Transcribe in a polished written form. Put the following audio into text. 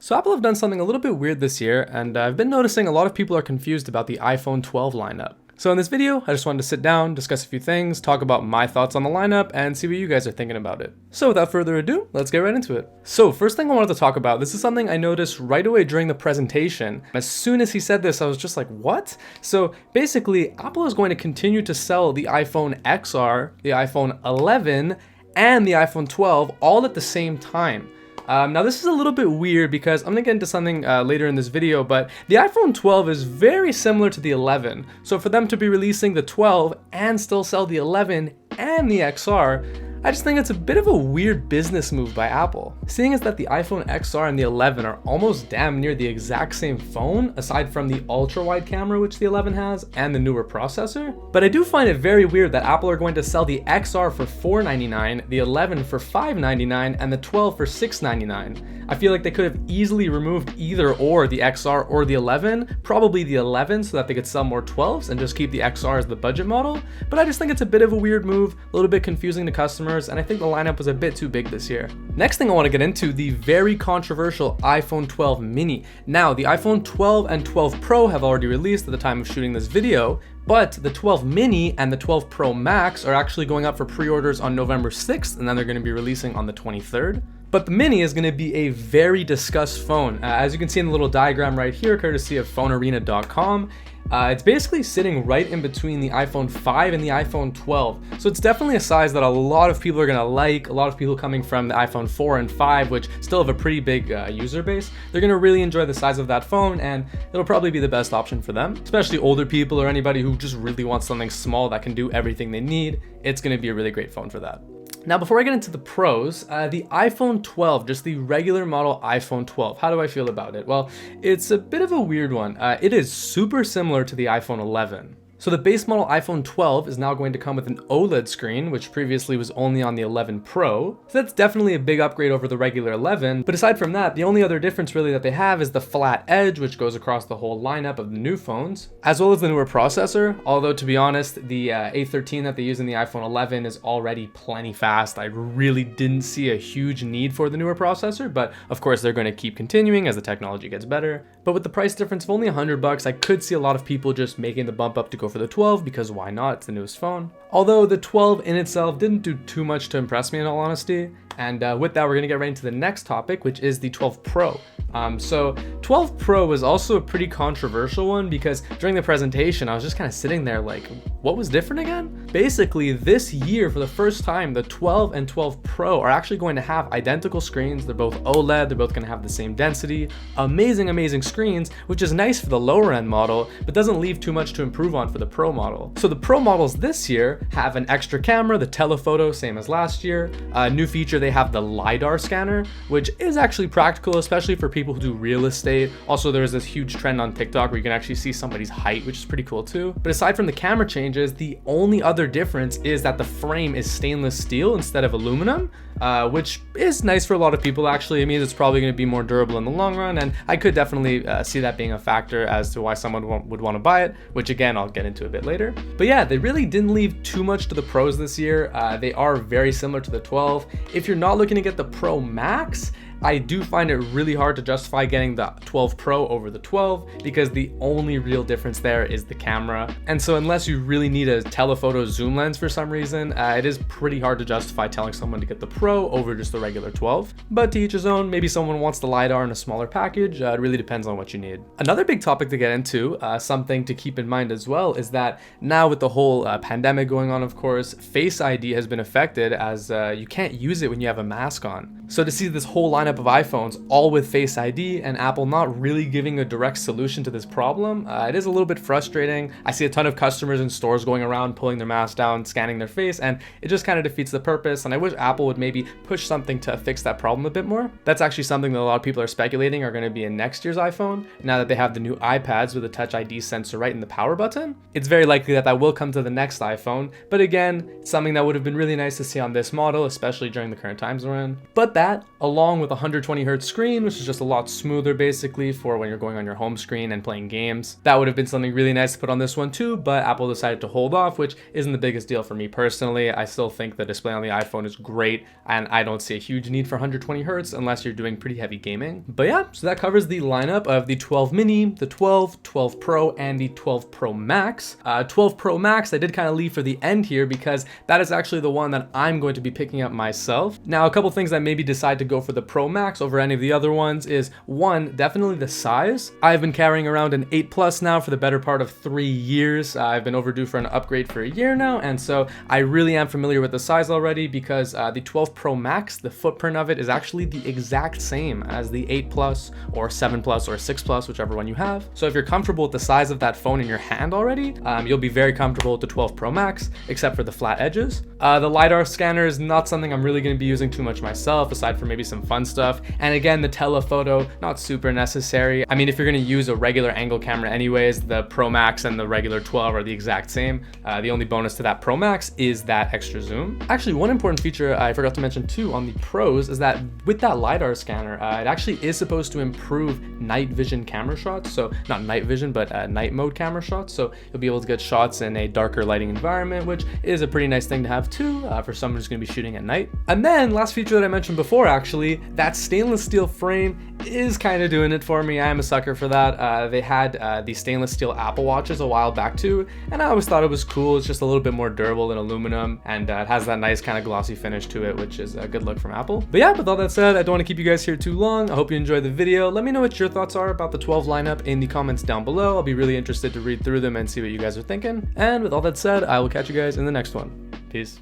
So Apple have done something a little bit weird this year, and I've been noticing a lot of people are confused about the iPhone 12 lineup. So in this video, I just wanted to sit down, discuss a few things, talk about my thoughts on the lineup, and see what you guys are thinking about it. So without further ado, let's get right into it. So first thing I wanted to talk about, this is something I noticed right away during the presentation. As soon as he said this, I was just like, what? So basically, Apple is going to continue to sell the iPhone XR, the iPhone 11, and the iPhone 12 all at the same time. Now this is a little bit weird because I'm gonna get into something later in this video, but the iPhone 12 is very similar to the 11. So for them to be releasing the 12 and still sell the 11 and the XR, I just think it's a bit of a weird business move by Apple. Seeing as that the iPhone XR and the 11 are almost damn near the exact same phone, aside from the ultra-wide camera which the 11 has and the newer processor. But I do find it very weird that Apple are going to sell the XR for $499, the 11 for $599, and the 12 for $699. I feel like they could have easily removed either or the XR or the 11, probably the 11 so that they could sell more 12s and just keep the XR as the budget model. But I just think it's a bit of a weird move, a little bit confusing to customers, and I think the lineup was a bit too big this year. Next thing I want to get into, the very controversial iPhone 12 mini. Now, the iPhone 12 and 12 Pro have already released at the time of shooting this video, but the 12 mini and the 12 Pro Max are actually going up for pre-orders on November 6th, and then they're going to be releasing on the 23rd. But the mini is going to be a very discussed phone. As you can see in the little diagram right here, courtesy of phonearena.com, it's basically sitting right in between the iPhone 5 and the iPhone 12. So it's definitely a size that a lot of people are going to like. A lot of people coming from the iPhone 4 and 5, which still have a pretty big user base, they're going to really enjoy the size of that phone, and it'll probably be the best option for them. Especially older people or anybody who just really wants something small that can do everything they need. It's going to be a really great phone for that. Now, before I get into the pros, the iPhone 12, just the regular model iPhone 12, how do I feel about it? Well, it's a bit of a weird one. It is super similar to the iPhone 11. So the base model iPhone 12 is now going to come with an OLED screen, which previously was only on the 11 Pro. So that's definitely a big upgrade over the regular 11. But aside from that, the only other difference really that they have is the flat edge, which goes across the whole lineup of the new phones, as well as the newer processor. Although, to be honest, the A13 that they use in the iPhone 11 is already plenty fast. I really didn't see a huge need for the newer processor, but of course they're going to keep continuing as the technology gets better. But with the price difference of only $100, I could see a lot of people just making the bump up to go for the 12, because why not? It's the newest phone. Although the 12 in itself didn't do too much to impress me in all honesty. And with that, we're gonna get right into the next topic, which is the 12 Pro. So 12 Pro was also a pretty controversial one because during the presentation, I was just kind of sitting there like, what was different again? Basically, this year, for the first time, the 12 and 12 Pro are actually going to have identical screens. They're both OLED, they're both gonna have the same density, amazing, amazing screens, which is nice for the lower end model, but doesn't leave too much to improve on for the Pro model. So the Pro models this year have an extra camera, the telephoto, same as last year. A new feature, they have the LiDAR scanner, which is actually practical, especially for people who do real estate. Also, there's this huge trend on TikTok where you can actually see somebody's height, which is pretty cool too. But aside from the camera changes, the only other difference is that the frame is stainless steel instead of aluminum, which is nice for a lot of people actually. It means it's probably going to be more durable in the long run, and I could definitely see that being a factor as to why someone would want to buy it, which again, I'll get into a bit later. But yeah, they really didn't leave too much to the Pros this year. They are very similar to the 12. If you're not looking to get the Pro Max, I do find it really hard to justify getting the 12 Pro over the 12 because the only real difference there is the camera. And so unless you really need a telephoto zoom lens for some reason, it is pretty hard to justify telling someone to get the Pro over just the regular 12. But to each his own, maybe someone wants the LiDAR in a smaller package. It really depends on what you need. Another big topic to get into, something to keep in mind as well, is that now with the whole pandemic going on, of course, Face ID has been affected as you can't use it when you have a mask on. So to see this whole lineup of iPhones all with Face ID and Apple not really giving a direct solution to this problem, it is a little bit frustrating. I see a ton of customers in stores going around pulling their mask down, scanning their face, and it just kind of defeats the purpose. And I wish Apple would maybe push something to fix that problem a bit more. That's actually something that a lot of people are speculating are going to be in next year's iPhone, now that they have the new iPads with a Touch ID sensor right in the power button. It's very likely that that will come to the next iPhone, but again, it's something that would have been really nice to see on this model, especially during the current times we're in. But that, along with $100 120 hertz screen, which is just a lot smoother basically for when you're going on your home screen and playing games. That would have been something really nice to put on this one too, but Apple decided to hold off, which isn't the biggest deal for me personally. I still think the display on the iPhone is great, and I don't see a huge need for 120 hertz unless you're doing pretty heavy gaming. But yeah, so that covers the lineup of the 12 mini, the 12, 12 Pro, and the 12 Pro Max. 12 Pro Max I did kind of leave for the end here because that is actually the one that I'm going to be picking up myself. Now, a couple things that maybe decide to go for the Pro Max over any of the other ones is one, definitely the size. I've been carrying around an 8 Plus now for the better part of 3 years. I've been overdue for an upgrade for a year now, and so I really am familiar with the size already because the 12 Pro Max, the footprint of it is actually the exact same as the 8 Plus or 7 Plus or 6 Plus, whichever one you have. So if you're comfortable with the size of that phone in your hand already, you'll be very comfortable with the 12 Pro Max, except for the flat edges. The LiDAR scanner is not something I'm really going to be using too much myself, aside from maybe some fun stuff. And again, the telephoto, not super necessary. I mean, if you're going to use a regular angle camera anyways, the Pro Max and the regular 12 are the exact same. The only bonus to that Pro Max is that extra zoom. Actually, one important feature I forgot to mention too on the Pros is that with that LiDAR scanner, it actually is supposed to improve night vision camera shots. So not night vision, but night mode camera shots. So you'll be able to get shots in a darker lighting environment, which is a pretty nice thing to have too for someone who's going to be shooting at night. And then last feature that I mentioned before, actually, that stainless steel frame is kind of doing it for me. I am a sucker for that. They had the stainless steel Apple Watches a while back too, and I always thought it was cool. It's just a little bit more durable than aluminum, and it has that nice kind of glossy finish to it, which is a good look from Apple. But yeah, with all that said, I don't want to keep you guys here too long. I hope you enjoyed the video. Let me know what your thoughts are about the 12 lineup in the comments down below. I'll be really interested to read through them and see what you guys are thinking. And with all that said, I will catch you guys in the next one. Peace.